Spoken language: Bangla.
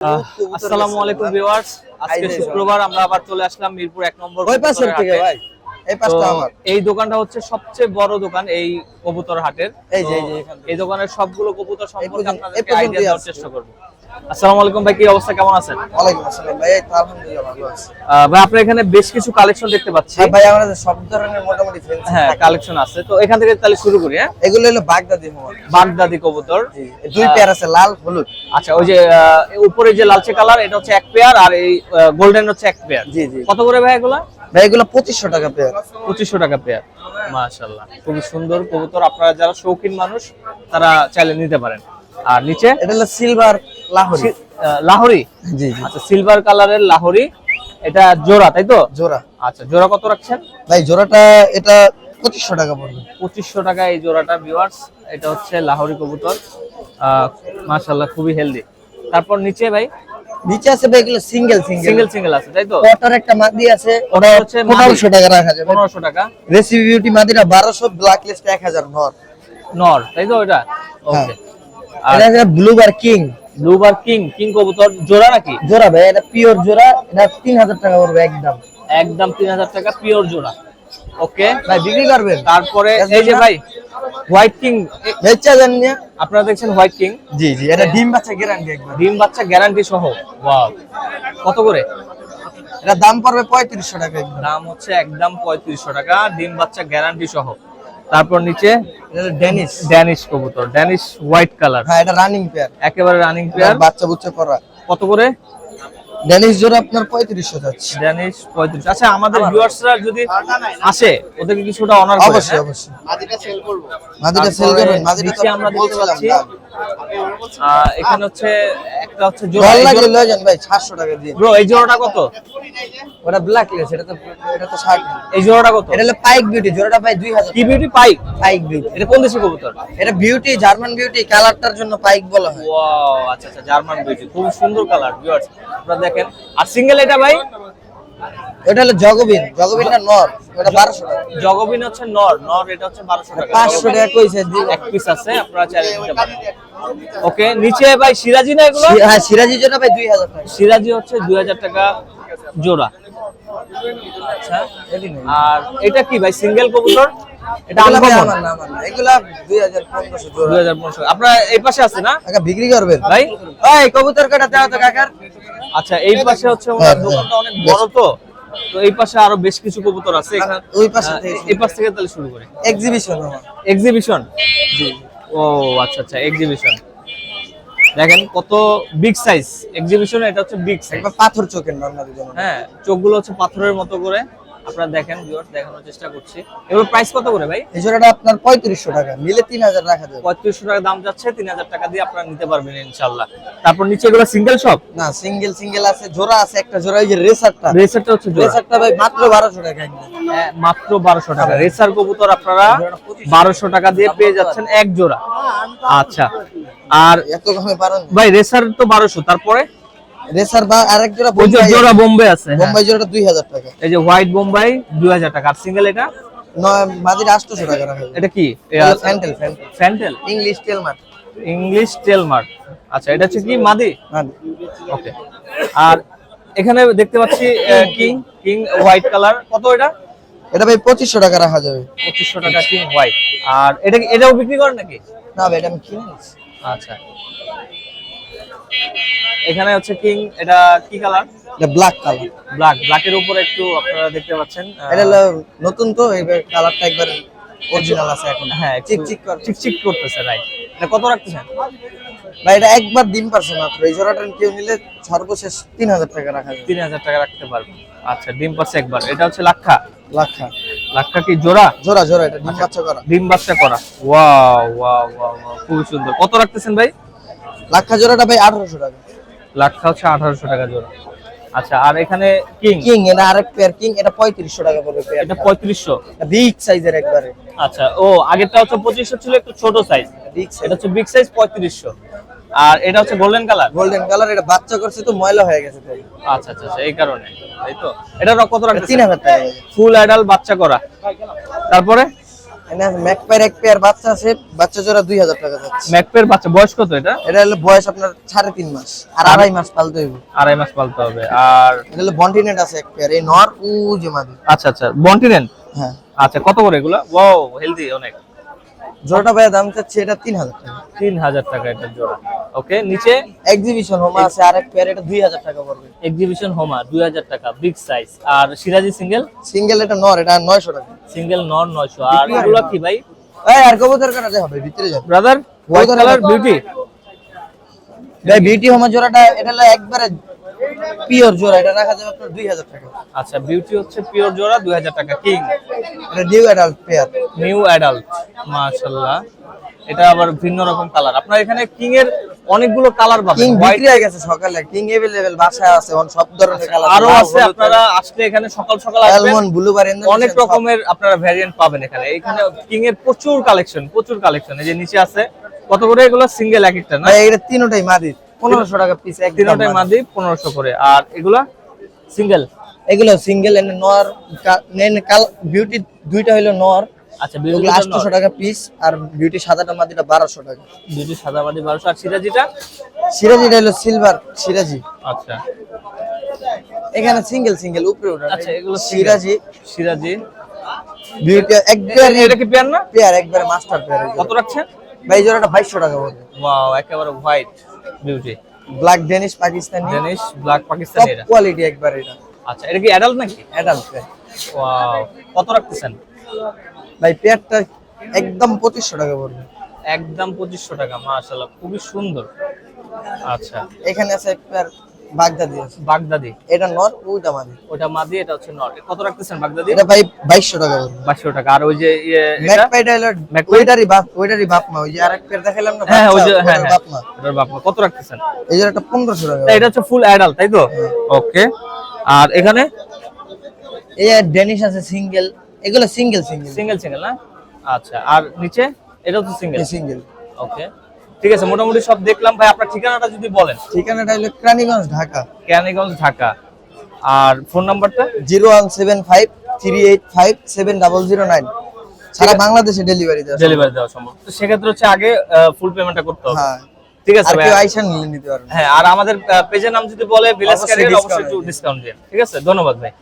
আসসালামু আলাইকুম ভিউয়ার্স, আজকে শুক্রবার আমরা আবার চলে আসলাম মিরপুর 1 নম্বর ওই পাশের থেকে ভাই এই পাশটা আমার। এই দোকানটা হচ্ছে সবচেয়ে বড় দোকান এই কবুতর হাটের। এই যে এই দোকানের সবগুলো কবুতর সম্পর্কে আপনাদেরকে পর্যন্ত আইডিয়া দেওয়ার চেষ্টা করব। আসসালামু আলাইকুম ভাই, কি অবস্থা, কেমন আছেন? ওয়ালাইকুম আসসালাম ভাই, এই তো আলহামদুলিল্লাহ ভালো আছি। ভাই আপনার এখানে বেশ কিছু কালেকশন দেখতে পাচ্ছি। হ্যাঁ ভাই, আমাদের সব ধরনের মোটামুটি ফেন্সি হ্যাঁ কালেকশন আছে, তো এখান থেকে তাহলে শুরু করি। হ্যাঁ, এগুলো হলো বাগদাদি মোবাইল, বাগদাদি কবুতর। জি দুই পেয়ার আছে, লাল হলুদ। আচ্ছা, ওই যে উপরে যে লালচে কালার এটা হচ্ছে এক পেয়ার, আর এই গোল্ডেন হচ্ছে এক পেয়ার। জি জি। কত করে ভাই এগুলা? ভাই এগুলো 2500 টাকা পেয়ার। 2500 টাকা পেয়ার। মাশাআল্লাহ, খুবই সুন্দর কবুতর। আপনারা যারা শৌখিন মানুষ তারা চাইলে নিতে পারেন। আর নিচে এটা হলো সিলভার লাহোরি। লাহোরি, জি জি। আচ্ছা, সিলভার কালারের লাহোরি, এটা জোড়া তাই তো? জোড়া। আচ্ছা, জোড়া কত রাখছেন ভাই জোড়াটা এটা 2500 টাকা পড়বে। 2500 টাকা এই জোড়াটা ভিউয়ার্স। এটা হচ্ছে লাহোরি কবুতর, মাশাআল্লাহ খুবই হেলদি। তারপর নিচে ভাই নিচে আছে ভাই এগুলো সিঙ্গেল সিঙ্গেল আছে তাই তো? ওটার একটা মাদি আছে, ওটা হচ্ছে 1500 টাকা রাখা যাবে। 1500 টাকা। রেসিপি বিউটি মাদিটা 1200, ব্ল্যাক লিস্ট 1000 নর তাই তো? এটা ওকে। আর এটা আছে ব্লুবার কিং। ব্লুবার কিং কবুতর জোড়া নাকি? জোড়া ভাই, এটা পিওর জোড়া, এটা 3000 টাকা পড়বে একদম 3000 টাকা পিওর জোড়া। ওকে ভাই, বিক্রি করবেন? তারপরে এই যে ভাই হোয়াইট কিং, বেচা জান না আপনারা দেখছেন হোয়াইট কিং। জি জি, এটা ডিম বাচ্চা গ্যারান্টি একবার। ডিম বাচ্চা গ্যারান্টি সহ। ওয়াও, কত করে? এটা দাম পড়বে 3500 টাকা একবার। দাম হচ্ছে একদম 3500 টাকা, ডিম বাচ্চা গ্যারান্টি সহ। তারপর নিচে এটা ড্যানিশ কবুতর, ড্যানিশ হোয়াইট কালার। হ্যাঁ, এটা রানিং পেয়ার, একেবারে রানিং পেয়ার, বাচ্চা বুচ্চা করা। কত করে? ড্যানিশ জোড়া আপনার 3500 যাচ্ছে। ড্যানিশ 35। আচ্ছা, আমাদের ভিউয়ার্সরা যদি আসে ওদেরকে কিছুটা অনার করে। অবশ্যই অবশ্যই, মাদিটা সেল করব। মাদিটা সেল করবেন। মাদিটা তো আমরা দেখতে পাচ্ছি এখানে হচ্ছে একটা হচ্ছে জোড়া জোড়া লাগলে লয়ে যান ভাই, 700 টাকা দিয়ে। ব্রো এই জোড়াটা কত? ওটা ব্ল্যাক লেস, এটা তো 60। এই জোড়াটা কত? এটা হলো পাইক বিউটি, জোড়াটা ভাই 2000। কি বিউটি? পাইক বিউটি। এটা কোন দেশি কবুতর? এটা বিউটি, জার্মান বিউটি, কালারটার জন্য পাইক বলা হয়। ওয়াও, আচ্ছা আচ্ছা, জার্মান বিউটি, খুব সুন্দর কালার ভিউয়ার্স, আপনারা দেখেন। আর সিঙ্গেল এটা ভাই? এটা হলো জগবিনটা নর, এটা 1200 টাকা। জগবিন হচ্ছে নর, এটা হচ্ছে 1200 টাকা। 500 টাকা কইছে, এক পিস আছে, আপনারা চাইলে নিতে পারেন। ওকে, নিচে ভাই সিরাজি না এগুলো? হ্যাঁ, সিরাজি জোড়া ভাই 2000 টাকা। সিরাজি হচ্ছে 2000 টাকা জোড়া। আচ্ছা, আর এটা কি ভাই সিঙ্গেল কবুতর? এটা আনকমন না, এগুলা 2500 জোড়া। 2500। আপনারা এই পাশে আছে না? কাকা বিক্রি করবেন ভাই এই কবুতর কাটা দাও তো কাকার। আচ্ছা, এই পাশে হচ্ছে ওনার দোকানটা অনেক বড়, তো এই পাশে আরো বেশ কিছু কবুতর আছে। এখানে ওই পাশে এই পাশ থেকে তাহলে শুরু করি। এক্সিবিশন জি। ও আচ্ছা আচ্ছা, এক্সিবিশন দেখেন কত বিগ সাইজ এক্সিবিশন। এটা হচ্ছে বিগ সাইজ, একবার পাথর চোখের নরমালি যেমন। হ্যাঁ, চোখগুলো হচ্ছে পাথরের মতো করে। আপনারা দেখেন ভিউয়ার্স, দেখানোর চেষ্টা করছি। এগুলোর প্রাইস কত করে ভাই? এই জোড়াটা আপনার 3500 টাকা, নিলে 3000 রাখা যাবে। 3500 টাকা দাম যাচ্ছে, 3000 টাকা দিয়ে আপনারা নিতে পারবেন ইনশাআল্লাহ। তারপর নিচে এগুলো সিঙ্গেল সব না, সিঙ্গেল আছে, জোড়া আছে একটা জোড়া। এই যে রেসারটা হচ্ছে জোড়া। রেসারটা ভাই মাত্র 1200 টাকা একদম। মাত্র 1200 টাকা রেসার কবুতর আপনারা 1200 টাকা দিয়ে পেয়ে যাচ্ছেন এক জোড়া। আচ্ছা, আর এত কমে পারেন ভাই? রেসার তো 1200, তারপরে রেসার বা আরেক জোড়া জোড়া বোম্বে আছে। বোম্বাই জোড়াটা 2000 টাকা। এই যে হোয়াইট বোম্বাই 2000 টাকা। আর সিঙ্গেল এটা মাদির 800 টাকা রাখা যাবে। এটা কি? Fantail English Telemark. আচ্ছা, এটা হচ্ছে কি মাদি? ওকে। আর এখানে দেখতে পাচ্ছি কিং হোয়াইট কালার, কত এটা? এটা ভাই 2500 টাকা রাখা যাবে। 2500 টাকা কিং হোয়াইট। আর এটাও বিক্রি করেন নাকি? না ভাই, এটা আমি কিনেছি। আচ্ছা, এখানে হচ্ছে কিং, এটা কি কালার? এটা ব্ল্যাক কালার, ব্ল্যাকের উপরে একটু আপনারা দেখতে পাচ্ছেন। এটা হলো নতুন, তো এই কালারটা একবার অরিজিনাল আছে এখন। হ্যাঁ, চিকচিক করতেছে, রাইট। এটা কত রাখতেছেন ভাই? এটা একবার ডিম পারছে মাত্র। এই জোড়াটা কেউ নিলে সর্বশেষ 3000 টাকা রাখা যাবে। 3000 টাকা রাখতে পারবেন। আচ্ছা, ডিম পারছে একবার। এটা হচ্ছে লাক্ষা কি জোড়া? এটা ডিম বাচ্চা করা। ওয়াও, খুব সুন্দর। কত রাখতেছেন ভাই? লাক্ষা জোড়াটা ভাই 1800 টাকা। লাক্ষা হচ্ছে 1800 টাকা জোড়া। আচ্ছা, আর এখানে কিং এটা আরেক পেয়ার কিং, এটা 3500 টাকা পড়বে পেয়ার। এটা 3500, বিগ সাইজের একবারে। আচ্ছা, ও আগেরটা হচ্ছে 2500 ছিল, একটু ছোট সাইজ। এটা হচ্ছে বিগ সাইজ 3500। আর এটা হচ্ছে গোল্ডেন কালার, এটা বাচ্চা করছে তো ময়লা হয়ে গেছে তাই। আচ্ছা, এই কারণে, তাই তো। এটা কত রাখতেছেন? 3000 টাকা। ফুল অ্যাডাল্ট বাচ্চা করা। তারপরে এখানে ম্যাকপাইর এক পেয়ার বাচ্চা আছে, বাচ্চা জোড়া 2000 টাকা যাচ্ছে। ম্যাকপের বাচ্চা বয়স কত এটা? এটা হলো বয়স আপনার 3.5 মাস, আর 2.5 মাস পালতে হইব। 2.5 মাস পালতে হবে। আর এটা হলো বন্টিনেট আছে এক পেয়ার, এই নর ও যে মাদি। আচ্ছা আচ্ছা, বন্টিনেন্ট। হ্যাঁ, আচ্ছা, কত করে এগুলা? ওয়াও, হেলদি অনেক। জোড়াটা ভাইয়া দাম চাচ্ছে এটা 3000 টাকা। 3000 টাকা এটা জোড়া। ওকে, নিচে এক্সিবিশন হোমা আছে আরেক পেয়ার, এটা 2000 টাকা পড়বে। এক্সিবিশন হোমা 2000 টাকা, বিগ সাইজ। আর সিরাজি সিঙ্গেল? সিঙ্গেল এটা নর, এটা 900 টাকা। সিঙ্গেল নর 900। আর এগুলা কি ভাই? এই আর কবুতর কাটা হবে ভিতরে যাবে। Brother, white colour beauty. ভাই বিউটি হোমা জোড়াটা এটা হলো একবারে পিওর জোড়া, এটা রাখা যাবে আপনার 2000 টাকা। আচ্ছা, বিউটি হচ্ছে পিওর জোড়া 2000 টাকা। কিং এটা new adult pair. New adult, মাশাআল্লাহ। এটা আবার ভিন্ন রকম কালার। আপনার এখানে কিং এর অনেকগুলো কালার পাবেন। কিং হোয়াইট বিক্রি হয়ে গেছে সকালে, কিং अवेलेबল বাসায় আছে, অন সব ধরনের কালার আরো আছে। আপনারা আসলে এখানে সকাল সকাল আসবেন, অ্যালমন্ড ব্লুবার অনেক রকমের আপনারা ভ্যারিয়েন্ট পাবেন এখানে। এখানে কিং এর প্রচুর কালেকশন। এই যে নিচে আছে। কত করে এগুলো সিঙ্গেল এক একটা না? ভাই এটা তিনটাই মাদি, 1500 টাকা পিস এক। তিনটাই মাদি 1500 করে। আর এগুলা সিঙ্গেল? এগুলো সিঙ্গেল এনে নর কাল বিউটি দুইটা হলো নর। আচ্ছা, এগুলো 800 টাকা পিস, আর বিউটি সাদাটা মাদিটা 1200 টাকা। বিউটি সাদা মাদি 1200। আর সিরাজিটা? সিরাজিটা হলো সিলভার সিরাজি। আচ্ছা এখানে সিঙ্গেল উপরে ওঠা। আচ্ছা, এগুলো সিরাজি বিউটি একবার এটা কি পেয়ার না? পেয়ার একবারে মাস্টার পেয়ার। কত রাখছেন? ভাই জোড়াটা 2200 টাকা পড়বে। ওয়াও, একেবারে white beauty, black Danish Pakistani, Danish black top Pakistani এটা। কোয়ালিটি একবার এটা। আচ্ছা, এটা কি অ্যাডাল্ট নাকি? Adult pair. ওয়াও, কত রাখতেছেন? ভাই পেয়ারটা একদম 2500 টাকা পড়বে। একদম 2500 টাকা। মাশাআল্লাহ, খুবই সুন্দর। আচ্ছা, এখানে আছে এক পেয়ার বাগদাদি আছে, বাগদাদি। এটা নর ওইটা মাদি। ওটা মাদি, এটা হচ্ছে নর। কত রাখতেছেন বাগদাদি? এটা ভাই 2200 টাকা পড়বে। 2200 টাকা। আর ওই যে এটা? ম্যাকপাইটা হলো ম্যাকপাই? ওইটারই বাপ মা, ওই যে আরেক পেয়ার দেখাইলাম না হ্যাঁ, ওই যে বাচ্চা, হ্যাঁ ওটার হ্যাঁ, বাপ মা। এটার বাপ মা। কত রাখতেছেন? এই যে একটা 1500 টাকা। এটা হচ্ছে ফুল অ্যাডাল্ট, তাই তো? ওকে। আর এখানে এই যে ডেনিশ আছে সিঙ্গেল, এগুলো সিঙ্গেল সিঙ্গেল না? আচ্ছা, আর নিচে এটা হচ্ছে সিঙ্গেল। সিঙ্গেল। ওকে, ঠিক আছে, মোটামুটি সব দেখলাম। ভাই আপনার ঠিকানাটা যদি বলেন। ঠিকানাটা হলো কেরানীগঞ্জ ঢাকা। কেরানীগঞ্জ ঢাকা। আর ফোন নাম্বারটা? 01753857009। সারা বাংলাদেশে ডেলিভারি দেওয়া। ডেলিভারি দেওয়া সম্ভব। তো সেক্ষেত্রে হচ্ছে আগে ফুল পেমেন্টটা করতে হবে। হ্যাঁ, ঠিক আছে আর ভাই। কেউ আইসা নিয়ে নিতে পারবে। হ্যাঁ, আর আমাদের পেজের নাম যদি বলে ভিলেজ অবশ্যই ক্যারিয়ার, discount অবশ্যই একটু আছে। ডিসকাউন্ট দিন। ঠিক আছে, ধন্যবাদ ভাই।